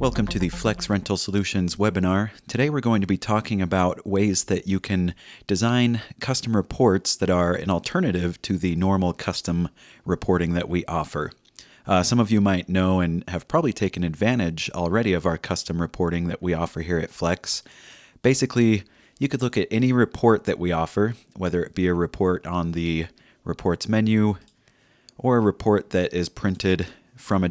Welcome to the Flex Rental Solutions webinar. Today we're going to be talking about ways that you can design custom reports that are an alternative to the normal custom reporting that we offer. Some of you might know and have probably taken advantage already of our custom reporting that we offer here at Flex. Basically, you could look at any report that we offer, whether it be a report on the reports menu or a report that is printed from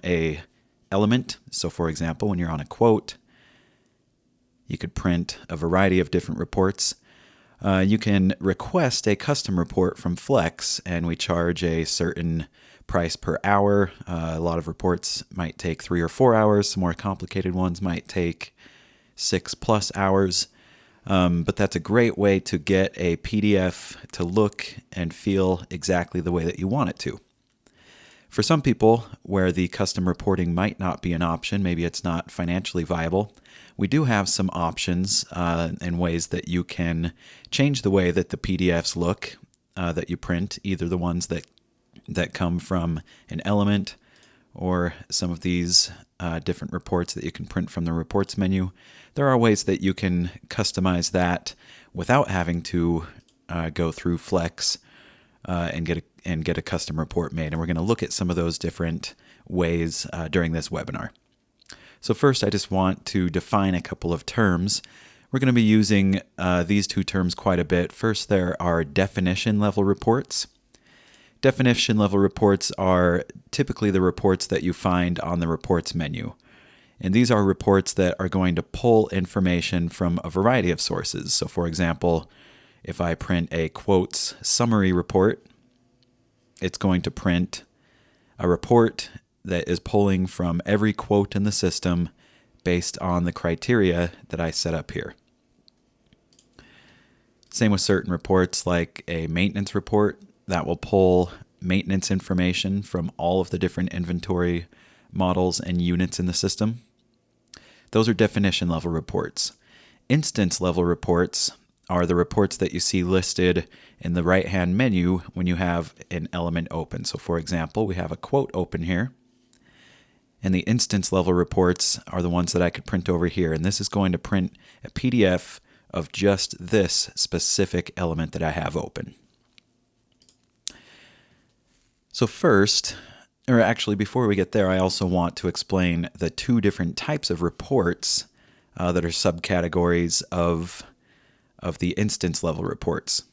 a element. So for example, when you're on a quote, you could print a variety of different reports. You can request a custom report from Flex, and we charge a certain price per hour. A lot of reports might take 3 or 4 hours. Some more complicated ones might take 6+ hours. But that's a great way to get a PDF to look and feel exactly the way that you want it to. For some people, where the custom reporting might not be an option, maybe it's not financially viable, we do have some options and ways that you can change the way that the PDFs look that you print, either the ones that come from an element or some of these different reports that you can print from the reports menu. There are ways that you can customize that without having to go through Flex and get a custom report made. And we're going to look at some of those different ways during this webinar. So first, I just want to define a couple of terms. We're going to be using these two terms quite a bit. First, there are definition level reports. Definition level reports are typically the reports that you find on the reports menu. And these are reports that are going to pull information from a variety of sources. So for example, if I print a quotes summary report, it's going to print a report that is pulling from every quote in the system based on the criteria that I set up here. Same with certain reports like a maintenance report that will pull maintenance information from all of the different inventory models and units in the system. Those are definition level reports. Instance level reports are the reports that you see listed in the right-hand menu when you have an element open. So for example, we have a quote open here, and the instance level reports are the ones that I could print over here. And this is going to print a PDF of just this specific element that I have open. So first, or actually before we get there, I also want to explain the two different types of reports that are subcategories of the instance level reports.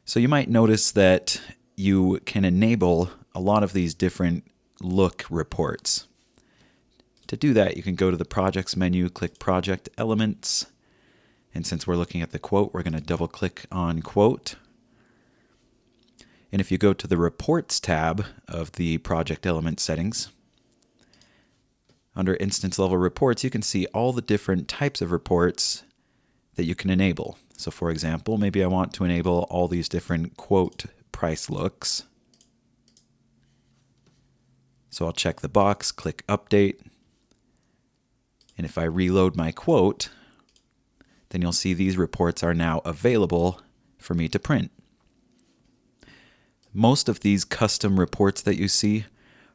So you might notice that you can enable a lot of these different look reports. To do that, you can go to the projects menu, click project elements, and since we're looking at the quote, we're going to double click on quote. And if you go to the reports tab of the project element settings, under instance level reports, you can see all the different types of reports that you can enable. So for example, maybe I want to enable all these different quote price looks. So I'll check the box, click update, and if I reload my quote, then you'll see these reports are now available for me to print. Most of these custom reports that you see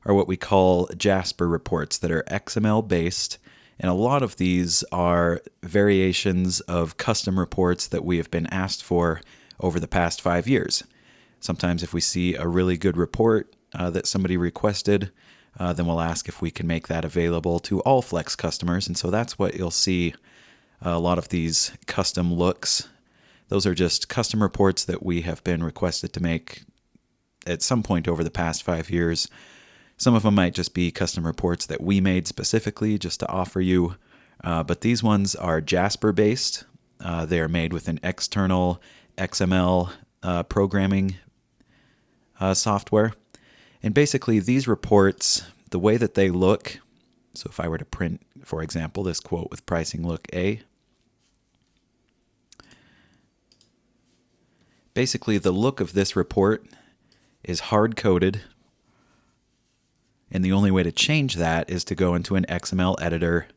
are what we call Jasper reports that are XML based. And a lot of these are variations of custom reports that we have been asked for over the past 5 years. Sometimes if we see a really good report that somebody requested, then we'll ask if we can make that available to all Flex customers. And so that's what you'll see a lot of these custom looks. Those are just custom reports that we have been requested to make at some point over the past 5 years. Some of them might just be custom reports that we made specifically just to offer you, but these ones are Jasper based. They are made with an external XML programming software. And basically these reports, the way that they look, so if I were to print, for example, this quote with pricing look A, basically the look of this report is hard-coded, and the only way to change that is to go into an XML editor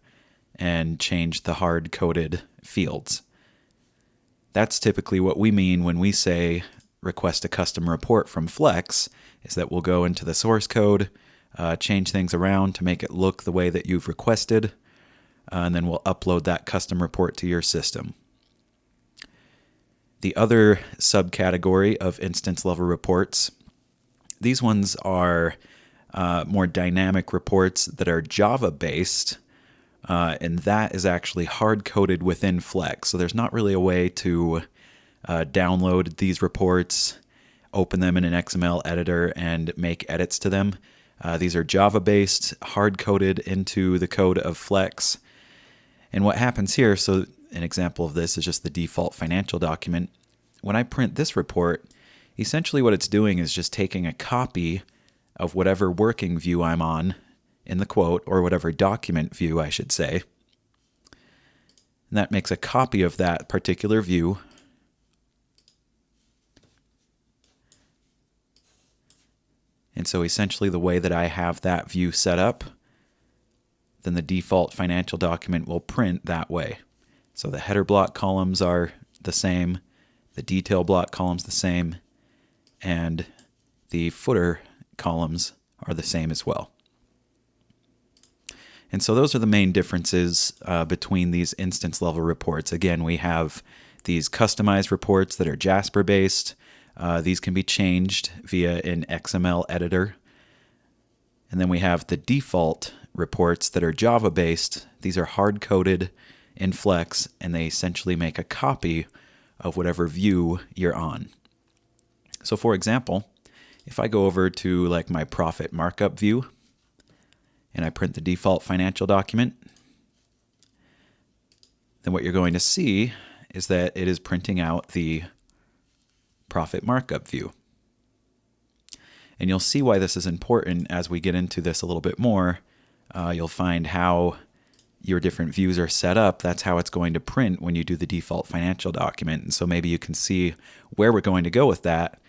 and change the hard-coded fields. That's typically what we mean when we say request a custom report from Flex, is that we'll go into the source code, change things around to make it look the way that you've requested, and then we'll upload that custom report to your system. The other subcategory of instance level reports, these ones are more dynamic reports that are Java-based, and that is actually hard-coded within Flex. So there's not really a way to download these reports, open them in an XML editor, and make edits to them. These are Java-based, hard-coded into the code of Flex. And what happens here, so an example of this is just the default financial document. When I print this report, essentially what it's doing is just taking a copy of whatever working view I'm on in the quote, or whatever document view I should say. And that makes a copy of that particular view. And so essentially the way that I have that view set up, then the default financial document will print that way. So the header block columns are the same, the detail block columns the same, and the footer columns are the same as well. And so those are the main differences between these instance level reports. Again, we have these customized reports that are Jasper based. These can be changed via an XML editor. And then we have the default reports that are Java based. These are hard coded in Flex, and they essentially make a copy of whatever view you're on. So for example, if I go over to like my profit markup view and I print the default financial document, then what you're going to see is that it is printing out the profit markup view. And you'll see why this is important as we get into this a little bit more. You'll find how your different views are set up. That's how it's going to print when you do the default financial document. And so maybe you can see where we're going to go with that.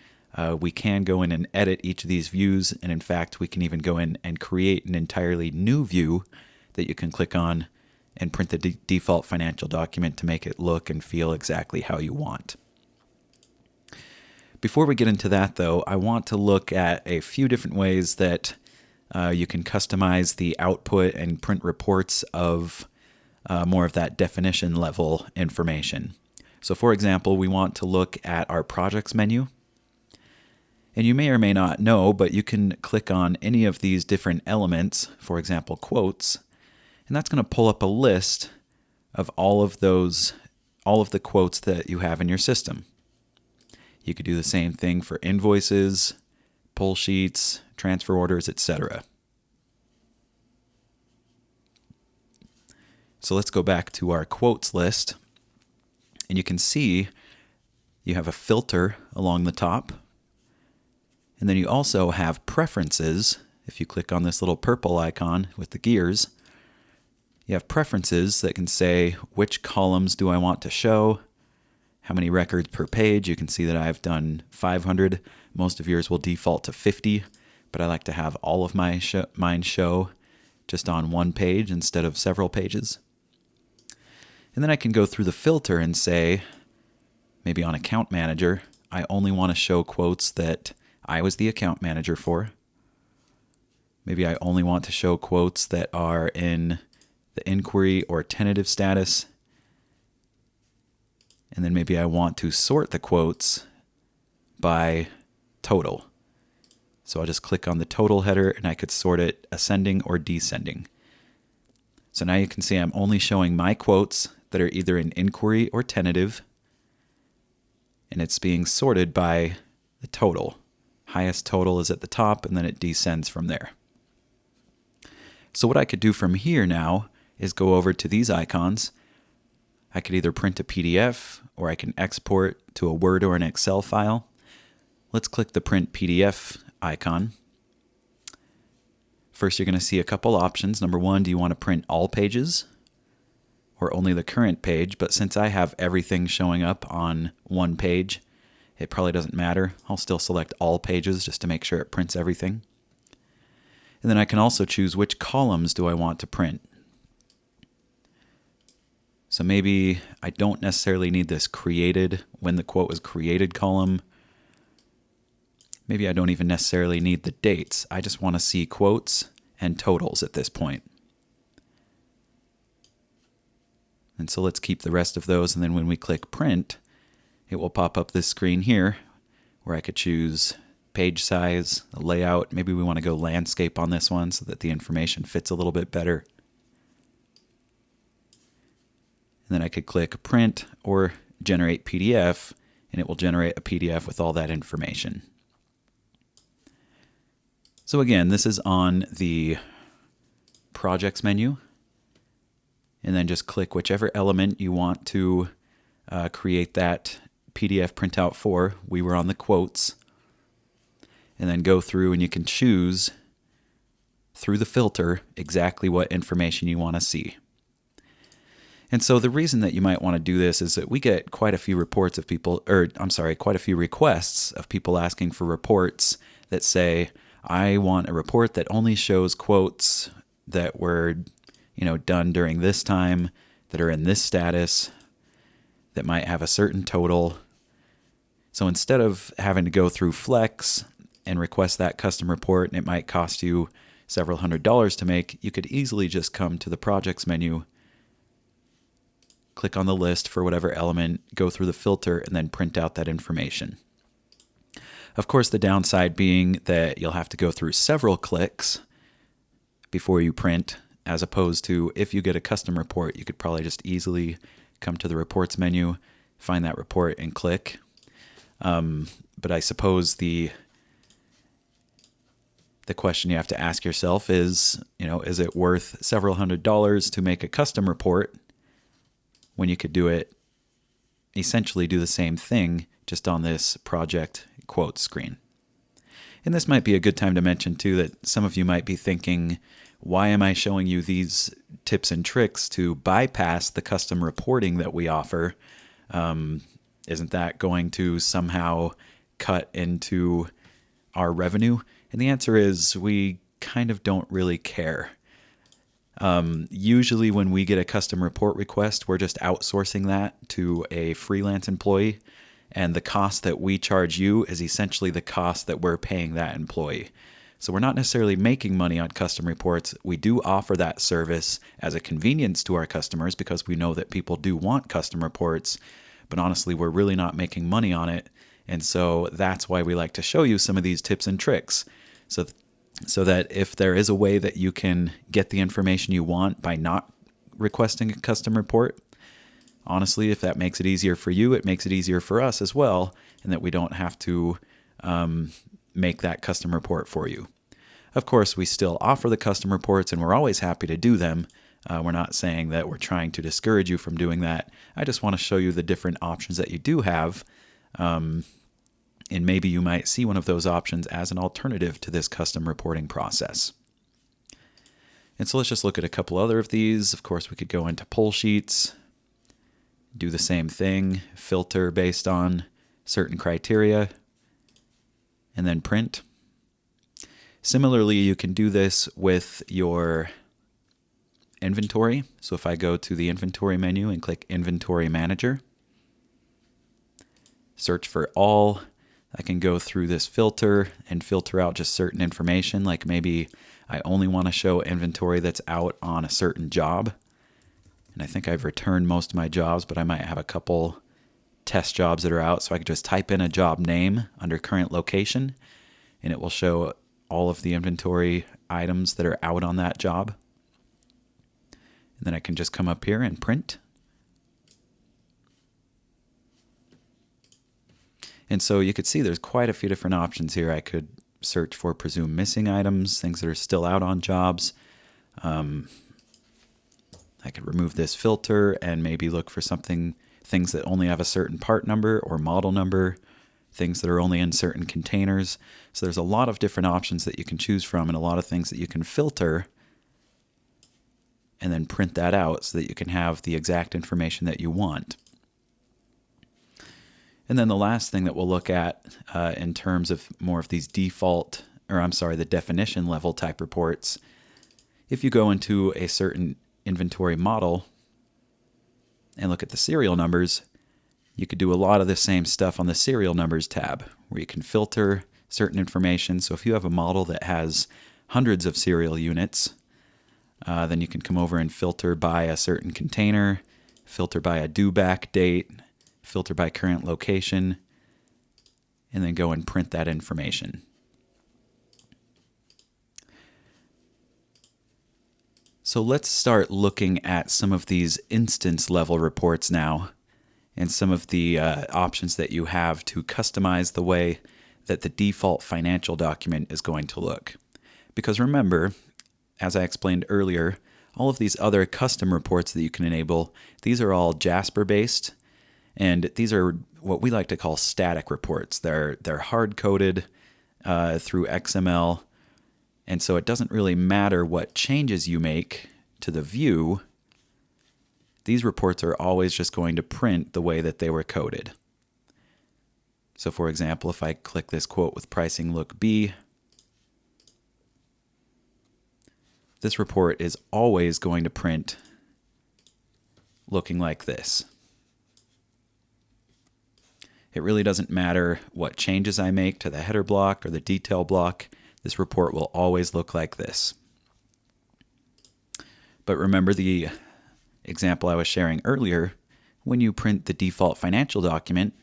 We can go in and edit each of these views. And in fact, we can even go in and create an entirely new view that you can click on and print the default financial document to make it look and feel exactly how you want. Before we get into that, though, I want to look at a few different ways that you can customize the output and print reports of more of that definition level information. So for example, we want to look at our projects menu. And you may or may not know, but you can click on any of these different elements, for example, quotes, and that's going to pull up a list of all of the quotes that you have in your system. You could do the same thing for invoices, pull sheets, transfer orders, etc. So let's go back to our quotes list, and you can see you have a filter along the top, and then you also have preferences. If you click on this little purple icon with the gears, you have preferences that can say which columns do I want to show, how many records per page. You can see that I've done 500. Most of yours will default to 50, but I like to have all of mine show just on one page instead of several pages. And then I can go through the filter and say, maybe on Account Manager, I only want to show quotes that I was the account manager for. Maybe I only want to show quotes that are in the inquiry or tentative status. And then maybe I want to sort the quotes by total. So I'll just click on the total header and I could sort it ascending or descending. So now you can see I'm only showing my quotes that are either in inquiry or tentative, and it's being sorted by the total. Highest total is at the top, and then it descends from there. So what I could do from here now is go over to these icons. I could either print a PDF or I can export to a Word or an Excel file. Let's click the Print PDF icon. First, you're going to see a couple options. Number one, do you want to print all pages or only the current page? But since I have everything showing up on one page, it probably doesn't matter. I'll still select all pages just to make sure it prints everything. And then I can also choose which columns do I want to print. So maybe I don't necessarily need this created when the quote was created column. Maybe I don't even necessarily need the dates. I just want to see quotes and totals at this point. And so let's keep the rest of those, and then when we click print, it will pop up this screen here where I could choose page size, the layout. Maybe we want to go landscape on this one so that the information fits a little bit better. And then I could click print or generate PDF, and it will generate a PDF with all that information. So again, this is on the projects menu, and then just click whichever element you want to create that PDF printout for. We were on the quotes. And then go through and you can choose through the filter exactly what information you want to see. And so the reason that you might want to do this is that we get quite a few reports of people, quite a few requests of people asking for reports that say, I want a report that only shows quotes that were, done during this time, that are in this status, that might have a certain total. So instead of having to go through Flex and request that custom report, and it might cost you several $100s to make, you could easily just come to the projects menu, click on the list for whatever element, go through the filter, and then print out that information. Of course, the downside being that you'll have to go through several clicks before you print, as opposed to if you get a custom report, you could probably just easily come to the reports menu, find that report, and click. But I suppose the question you have to ask yourself is, is it worth several $100s to make a custom report when you could essentially do the same thing just on this project quote screen? And this might be a good time to mention too that some of you might be thinking, why am I showing you these tips and tricks to bypass the custom reporting that we offer? Isn't that going to somehow cut into our revenue? And the answer is we kind of don't really care. Usually when we get a custom report request, we're just outsourcing that to a freelance employee, and the cost that we charge you is essentially the cost that we're paying that employee. So we're not necessarily making money on custom reports. We do offer that service as a convenience to our customers because we know that people do want custom reports, but honestly, we're really not making money on it. And so that's why we like to show you some of these tips and tricks. So that if there is a way that you can get the information you want by not requesting a custom report, honestly, if that makes it easier for you, it makes it easier for us as well, and that we don't have to make that custom report for you. Of course, we still offer the custom reports, and we're always happy to do them. We're not saying that we're trying to discourage you from doing that. I just want to show you the different options that you do have. And maybe you might see one of those options as an alternative to this custom reporting process. And so let's just look at a couple other of these. Of course, we could go into pull sheets, do the same thing, filter based on certain criteria, and then print. Similarly, you can do this with your inventory. So if I go to the inventory menu and click Inventory Manager, search for all, I can go through this filter and filter out just certain information, like maybe I only want to show inventory that's out on a certain job. And I think I've returned most of my jobs, but I might have a couple test jobs that are out. So I could just type in a job name under current location, and it will show all of the inventory items that are out on that job. And then I can just come up here and print. And so you could see there's quite a few different options here. I could search for presumed missing items, things that are still out on jobs. I could remove this filter and maybe look for things that only have a certain part number or model number, things that are only in certain containers. So there's a lot of different options that you can choose from and a lot of things that you can filter and then print that out so that you can have the exact information that you want. And then the last thing that we'll look at in terms of more of these the definition level type reports, if you go into a certain inventory model and look at the serial numbers, you could do a lot of the same stuff on the serial numbers tab, where you can filter certain information. So if you have a model that has hundreds of serial units, then you can come over and filter by a certain container, filter by a due back date, filter by current location, and then go and print that information. So let's start looking at some of these instance level reports now, and some of the options that you have to customize the way that the default financial document is going to look. Because remember, as I explained earlier, all of these other custom reports that you can enable, these are all Jasper based, and these are what we like to call static reports. They're hard-coded through XML, and so it doesn't really matter what changes you make to the view. These reports are always just going to print the way that they were coded. So for example, if I click this quote with pricing look B, this report is always going to print looking like this. It really doesn't matter what changes I make to the header block or the detail block. This report will always look like this. But remember the example I was sharing earlier, when you print the default financial document,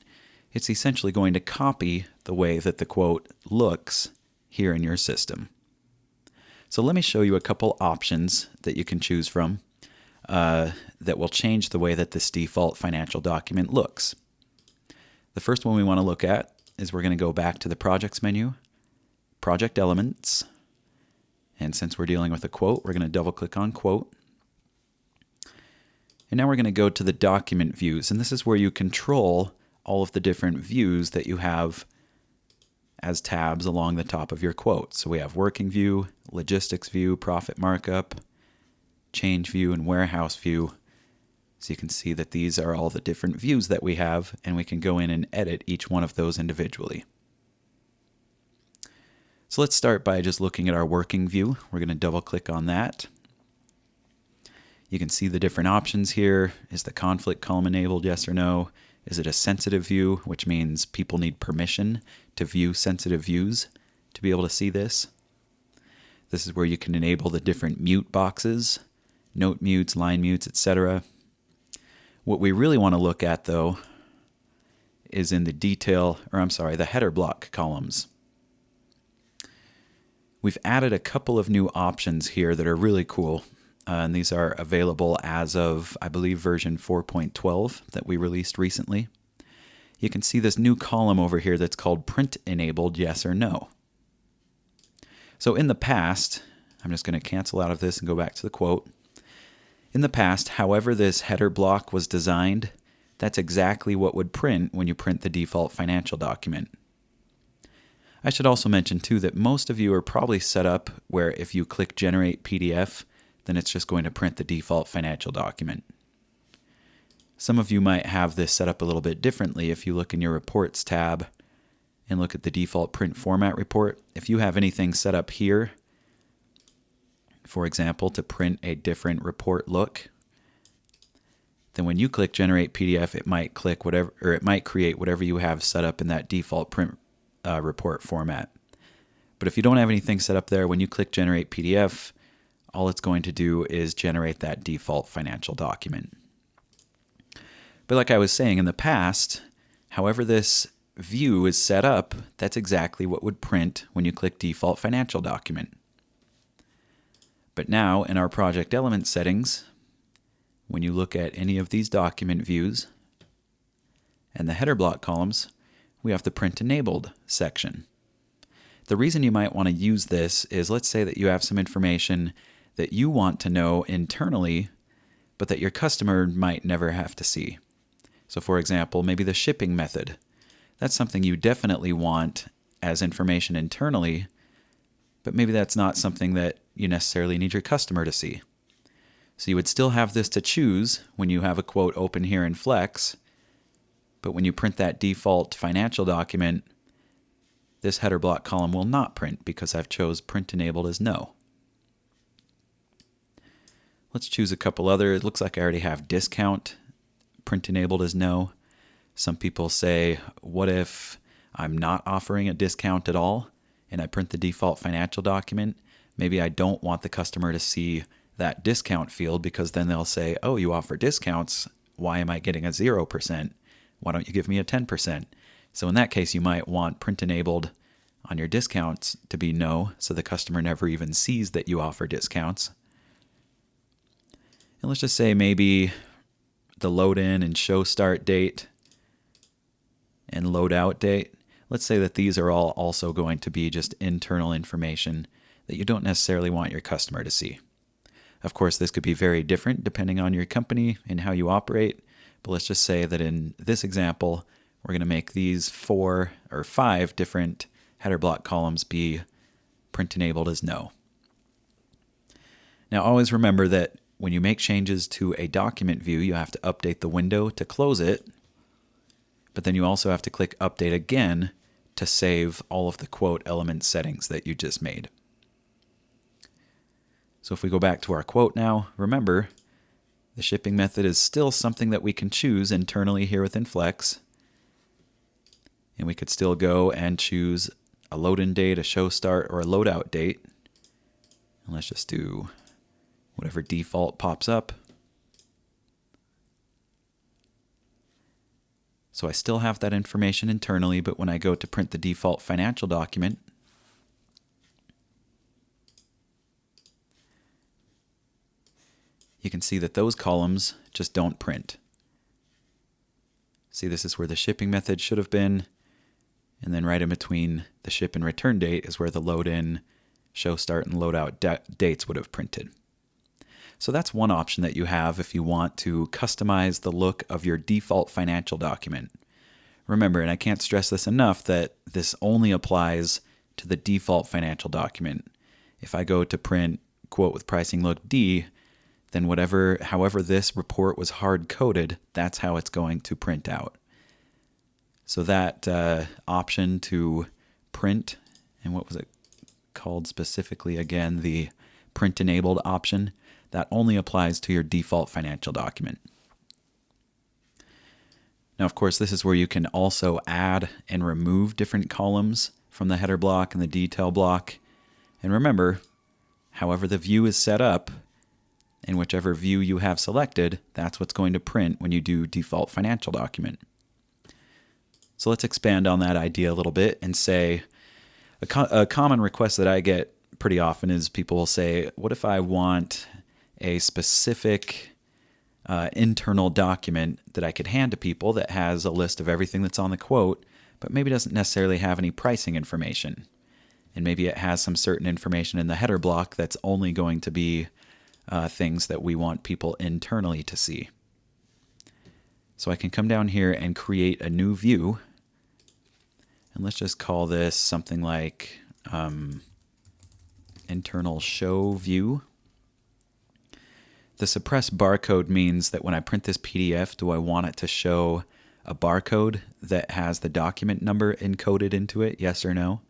it's essentially going to copy the way that the quote looks here in your system. So let me show you a couple options that you can choose from that will change the way that this default financial document looks. The first one we want to look at is we're going to go back to the Projects menu, Project Elements, and since we're dealing with a quote, we're going to double-click on Quote. And now we're going to go to the Document Views, and this is where you control all of the different views that you have as tabs along the top of your quote. So we have Working View, Logistics View, Profit Markup, Change View, and Warehouse View. So you can see that these are all the different views that we have, and we can go in and edit each one of those individually. So let's start by just looking at our working view. We're going to double click on that. You can see the different options here. Is the conflict column enabled, yes or no? Is it a sensitive view, which means people need permission to view sensitive views to be able to see this? This is where you can enable the different mute boxes, note mutes, line mutes, etc. What we really want to look at, though, is in the header block columns. We've added a couple of new options here that are really cool, and these are available as of, I believe, version 4.12 that we released recently. You can see this new column over here that's called Print Enabled, yes or no. So in the past, I'm just going to cancel out of this and go back to the quote. In the past, however this header block was designed, that's exactly what would print when you print the default financial document. I should also mention too that most of you are probably set up where if you click Generate PDF, then it's just going to print the default financial document. Some of you might have this set up a little bit differently. If you look in your Reports tab and look at the default print format report, if you have anything set up here, for example, to print a different report look, then when you click Generate PDF, it might create whatever you have set up in that default print report format. But if you don't have anything set up there, when you click Generate PDF, all it's going to do is generate that default financial document. But like I was saying, in the past, however this view is set up, that's exactly what would print when you click Default Financial Document. But now, in our Project Element settings, when you look at any of these document views and the header block columns, we have the Print Enabled section. The reason you might want to use this is, let's say that you have some information that you want to know internally, but that your customer might never have to see. So for example, maybe the shipping method. That's something you definitely want as information internally, but maybe that's not something that you necessarily need your customer to see. So you would still have this to choose when you have a quote open here in Flex, but when you print that default financial document, this header block column will not print because I've chose Print Enabled as No. Let's choose a couple other. It looks like I already have Discount Print Enabled as No. Some people say, what if I'm not offering a discount at all, and I print the default financial document, maybe I don't want the customer to see that discount field because then they'll say, oh, you offer discounts. Why am I getting a 0%? Why don't you give me a 10%? So in that case, you might want print enabled on your discounts to be no, so the customer never even sees that you offer discounts. And let's just say maybe the load in and show start date and load out date. Let's say that these are all also going to be just internal information that you don't necessarily want your customer to see. Of course, this could be very different depending on your company and how you operate, but let's just say that in this example, we're going to make these 4 or 5 different header block columns be print enabled as no. Now, always remember that when you make changes to a document view, you have to update the window to close it, but then you also have to click update again to save all of the quote element settings that you just made. So if we go back to our quote now, remember, the shipping method is still something that we can choose internally here within Flex. And we could still go and choose a load-in date, a show start, or a load-out date. And let's just do whatever default pops up. So I still have that information internally, but when I go to print the default financial document, you can see that those columns just don't print. See, this is where the shipping method should have been, and then right in between the ship and return date is where the load in, show start, and load out dates would have printed. So that's one option that you have if you want to customize the look of your default financial document. Remember, and I can't stress this enough, that this only applies to the default financial document. If I go to print quote with pricing look D, then however this report was hard-coded, that's how it's going to print out. So that option to print, and what was it called specifically again, the print-enabled option, that only applies to your default financial document. Now, of course, this is where you can also add and remove different columns from the header block and the detail block. And remember, however the view is set up, and whichever view you have selected, that's what's going to print when you do default financial document. So let's expand on that idea a little bit and say a common request that I get pretty often is people will say, what if I want a specific internal document that I could hand to people that has a list of everything that's on the quote, but maybe doesn't necessarily have any pricing information. And maybe it has some certain information in the header block that's only going to be things that we want people internally to see. So I can come down here and create a new view. And let's just call this something like internal show view. The suppress barcode means that when I print this PDF, do I want it to show a barcode that has the document number encoded into it, yes or no?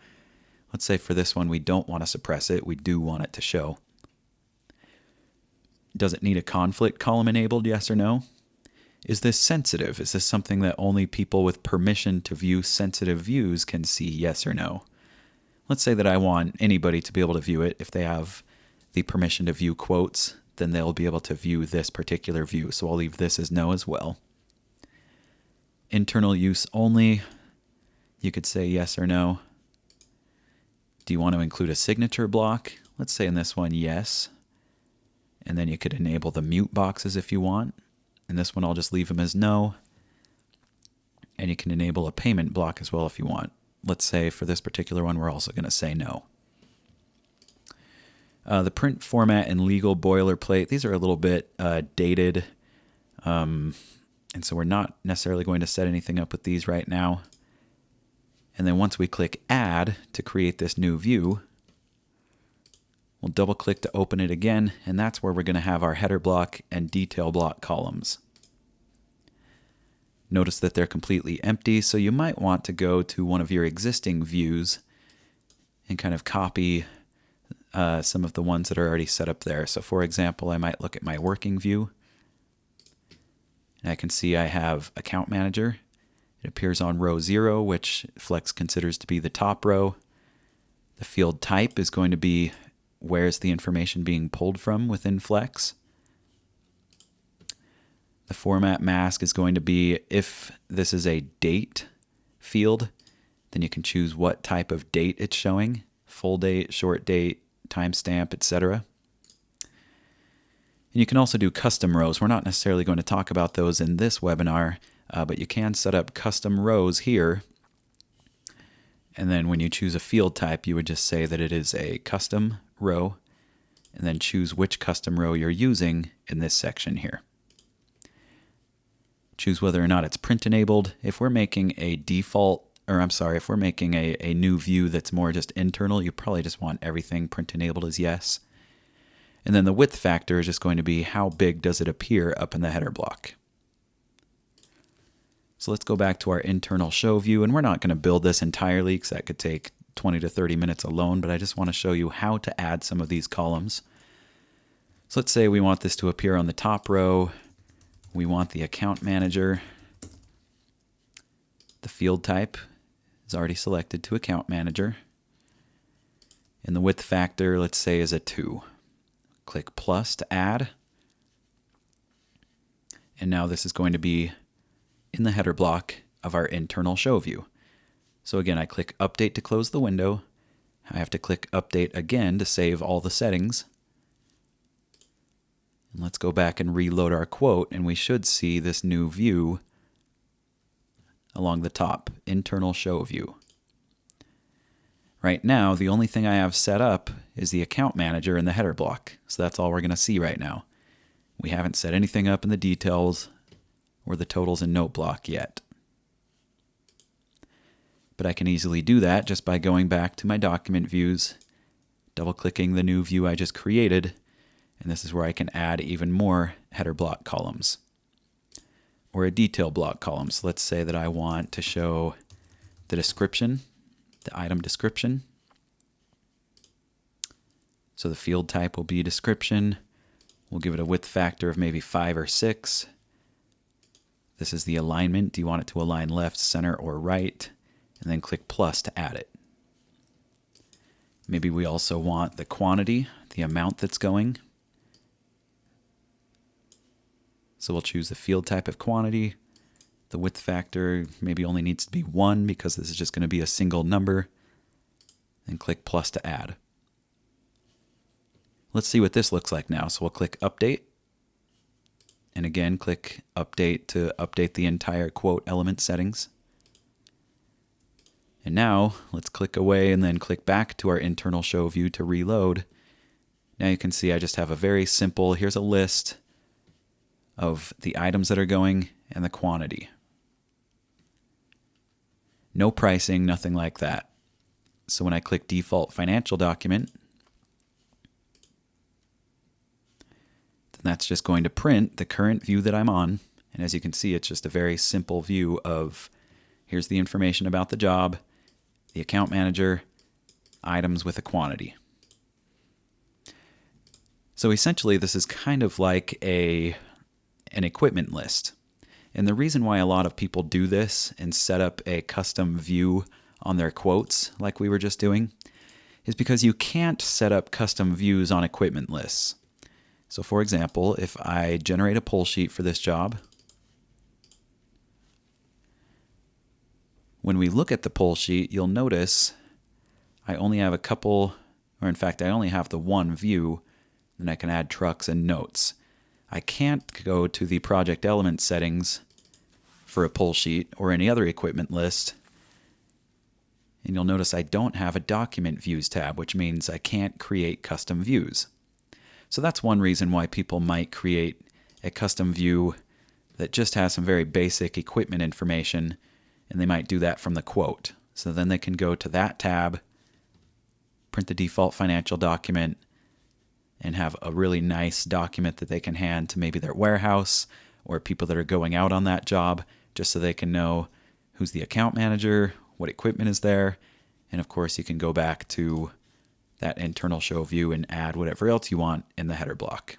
Let's say for this one we don't want to suppress it, we do want it to show. Does it need a conflict column enabled, yes or no? Is this sensitive? Is this something that only people with permission to view sensitive views can see, yes or no? Let's say that I want anybody to be able to view it. If they have the permission to view quotes, then they'll be able to view this particular view. So I'll leave this as no as well. Internal use only, you could say yes or no. Do you want to include a signature block? Let's say in this one, yes. And then you could enable the mute boxes if you want. In this one, I'll just leave them as no. And you can enable a payment block as well if you want. Let's say for this particular one, we're also going to say no. The print format and legal boilerplate, these are a little bit dated. And so we're not necessarily going to set anything up with these right now. And then once we click add to create this new view, we'll double click to open it again, and that's where we're going to have our header block and detail block columns. Notice that they're completely empty, so you might want to go to one of your existing views and kind of copy some of the ones that are already set up there. So for example, I might look at my working view, and I can see I have account manager, It appears on row 0, which Flex considers to be the top row. The field type is going to be where's the information being pulled from within Flex. The format mask is going to be if this is a date field, then you can choose what type of date it's showing, full date, short date, timestamp, etc. And you can also do custom rows. We're not necessarily going to talk about those in this webinar, but you can set up custom rows here. And then when you choose a field type, you would just say that it is a custom row, and then choose which custom row you're using in this section here. Choose whether or not it's print enabled. If we're making a default, if we're making a new view that's more just internal, you probably just want everything print enabled as yes. And then the width factor is just going to be how big does it appear up in the header block. So let's go back to our internal show view, and we're not going to build this entirely because that could take 20 to 30 minutes alone, but I just want to show you how to add some of these columns. So let's say we want this to appear on the top row. We want the account manager. The field type is already selected to account manager. And the width factor, let's say, is a 2. Click plus to add. And now this is going to be in the header block of our internal show view. So again, I click update to close the window. I have to click update again to save all the settings. And let's go back and reload our quote, and we should see this new view along the top, internal show view. Right now, the only thing I have set up is the account manager in the header block. So that's all we're going to see right now. We haven't set anything up in the details or the totals and note block yet. But I can easily do that just by going back to my document views, double-clicking the new view I just created, and this is where I can add even more header block columns or a detail block column. So let's say that I want to show the description, the item description. So the field type will be description. We'll give it a width factor of maybe 5 or 6. This is the alignment. Do you want it to align left, center, or right? And then click plus to add it. Maybe we also want the quantity, the amount that's going. So we'll choose the field type of quantity. The width factor maybe only needs to be 1 because this is just going to be a single number. And click plus to add. Let's see what this looks like now. So we'll click update. And again, click update to update the entire quote element settings. And now let's click away and then click back to our internal show view to reload. Now you can see I just have a very simple, here's a list of the items that are going and the quantity. No pricing, nothing like that. So when I click default financial document, then that's just going to print the current view that I'm on. And as you can see, it's just a very simple view of here's the information about the job, the account manager, items with a quantity. So essentially, this is kind of like an equipment list. And the reason why a lot of people do this and set up a custom view on their quotes like we were just doing is because you can't set up custom views on equipment lists. So for example, if I generate a pull sheet for this job, when we look at the pull sheet, you'll notice I only have a couple, or in fact, I only have the one view, and I can add trucks and notes. I can't go to the project element settings for a pull sheet or any other equipment list. And you'll notice I don't have a document views tab, which means I can't create custom views. So that's one reason why people might create a custom view that just has some very basic equipment information, and they might do that from the quote. So then they can go to that tab, print the default financial document, and have a really nice document that they can hand to maybe their warehouse or people that are going out on that job, just so they can know who's the account manager, what equipment is there, and of course you can go back to that internal show view and add whatever else you want in the header block.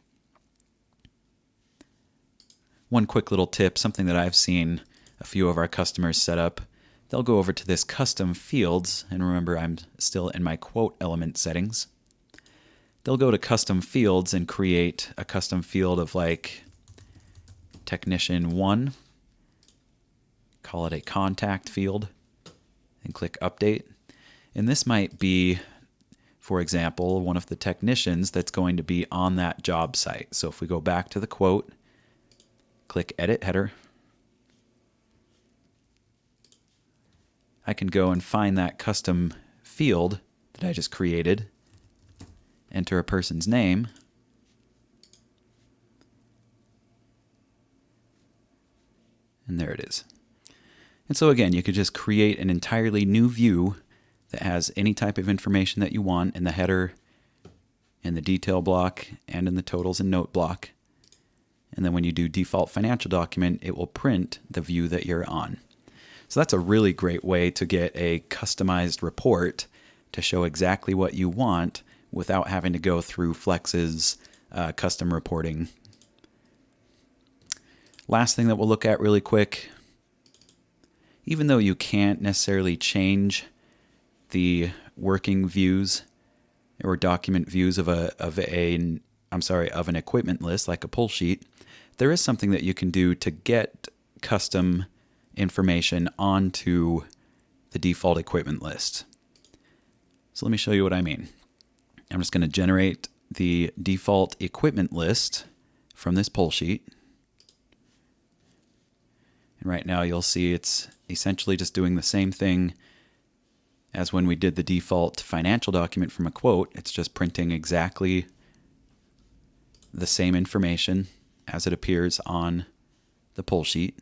One quick little tip, something that I've seen a few of our customers set up, they'll go over to this custom fields, and remember I'm still in my quote element settings. They'll go to custom fields and create a custom field of like technician 1, call it a contact field, and click update. And this might be, for example, one of the technicians that's going to be on that job site. So if we go back to the quote, click edit header, I can go and find that custom field that I just created, enter a person's name, and there it is. And so again, you could just create an entirely new view that has any type of information that you want in the header, in the detail block, and in the totals and note block. And then when you do default financial document, it will print the view that you're on. So that's a really great way to get a customized report to show exactly what you want without having to go through Flex's custom reporting. Last thing that we'll look at really quick, even though you can't necessarily change the working views or document views of an equipment list like a pull sheet, there is something that you can do to get custom information onto the default equipment list. So let me show you what I mean. I'm just going to generate the default equipment list from this pull sheet. And right now you'll see it's essentially just doing the same thing as when we did the default financial document from a quote. It's just printing exactly the same information as it appears on the pull sheet.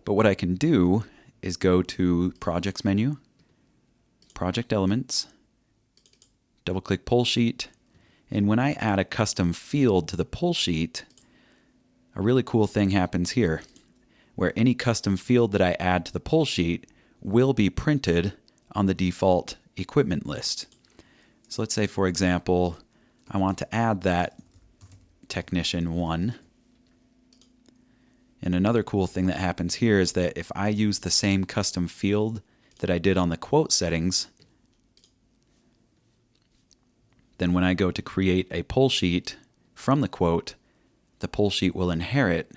But what I can do is go to Projects menu, Project Elements, double-click Pull Sheet, and when I add a custom field to the pull sheet, a really cool thing happens here, where any custom field that I add to the pull sheet will be printed on the default equipment list. So let's say, for example, I want to add that technician 1. And another cool thing that happens here is that if I use the same custom field that I did on the quote settings, then when I go to create a pull sheet from the quote, the pull sheet will inherit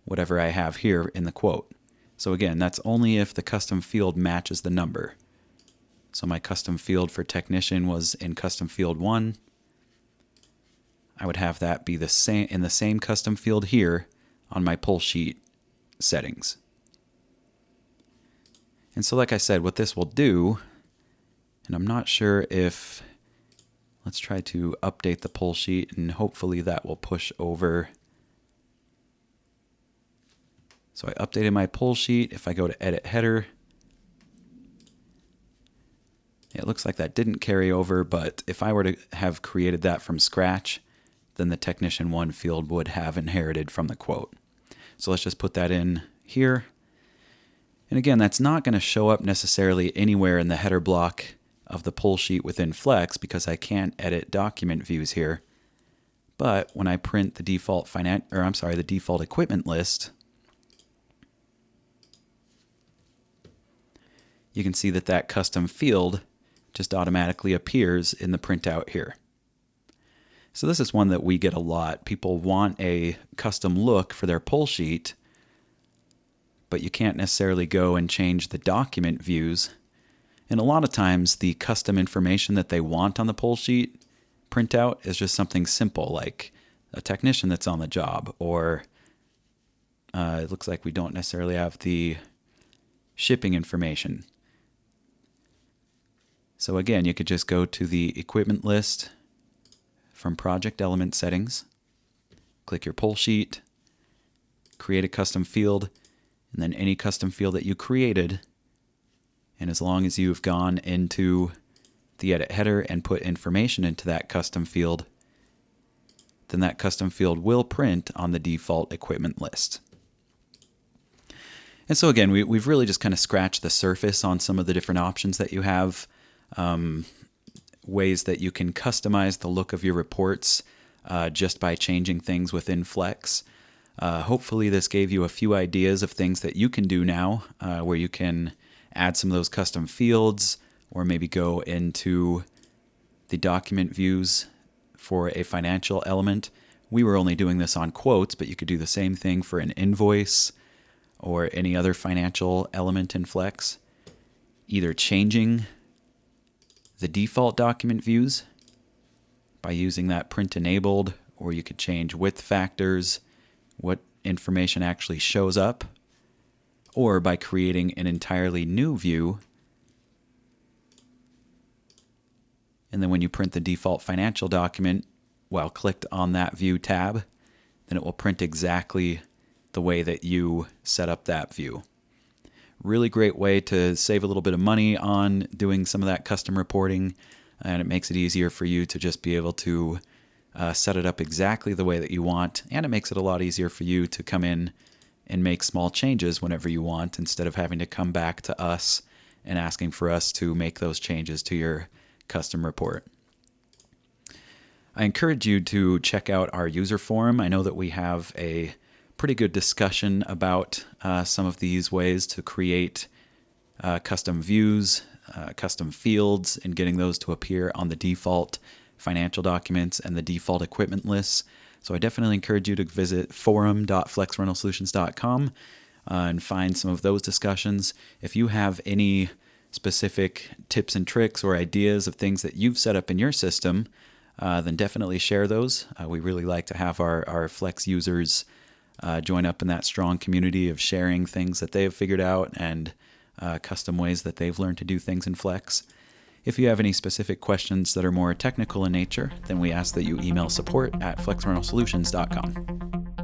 whatever I have here in the quote. So again, that's only if the custom field matches the number. So my custom field for technician was in custom field 1. I would have that be the same in the same custom field here on my pull sheet settings. And so like I said, what this will do, and I'm not sure if, let's try to update the pull sheet and hopefully that will push over. So I updated my pull sheet. If I go to edit header, it looks like that didn't carry over, but if I were to have created that from scratch, then the technician 1 field would have inherited from the quote. So let's just put that in here. And again, that's not going to show up necessarily anywhere in the header block of the pull sheet within Flex because I can't edit document views here. But when I print the default the default equipment list, you can see that that custom field just automatically appears in the printout here. So this is one that we get a lot. People want a custom look for their pull sheet, but you can't necessarily go and change the document views. And a lot of times the custom information that they want on the pull sheet printout is just something simple like a technician that's on the job, or it looks like we don't necessarily have the shipping information. So again, you could just go to the equipment list from Project Element Settings, click your pull sheet, create a custom field, and then any custom field that you created. And as long as you've gone into the edit header and put information into that custom field, then that custom field will print on the default equipment list. And so again, we've really just kind of scratched the surface on some of the different options that you have. Ways that you can customize the look of your reports just by changing things within Flex. Hopefully this gave you a few ideas of things that you can do now, where you can add some of those custom fields, or maybe go into the document views for a financial element. We were only doing this on quotes, but you could do the same thing for an invoice or any other financial element in Flex. Either changing the default document views by using that print enabled, or you could change width factors, what information actually shows up, or by creating an entirely new view. And then when you print the default financial document, while clicked on that view tab, then it will print exactly the way that you set up that view. Really great way to save a little bit of money on doing some of that custom reporting, and it makes it easier for you to just be able to set it up exactly the way that you want, and it makes it a lot easier for you to come in and make small changes whenever you want, instead of having to come back to us and asking for us to make those changes to your custom report. I encourage you to check out our user forum. I know that we have a pretty good discussion about some of these ways to create custom views, custom fields, and getting those to appear on the default financial documents and the default equipment lists. So I definitely encourage you to visit forum.flexrentalsolutions.com and find some of those discussions. If you have any specific tips and tricks or ideas of things that you've set up in your system, then definitely share those. We really like to have our Flex users join up in that strong community of sharing things that they've figured out and custom ways that they've learned to do things in Flex. If you have any specific questions that are more technical in nature, then we ask that you email support@flexrentalsolutions.com.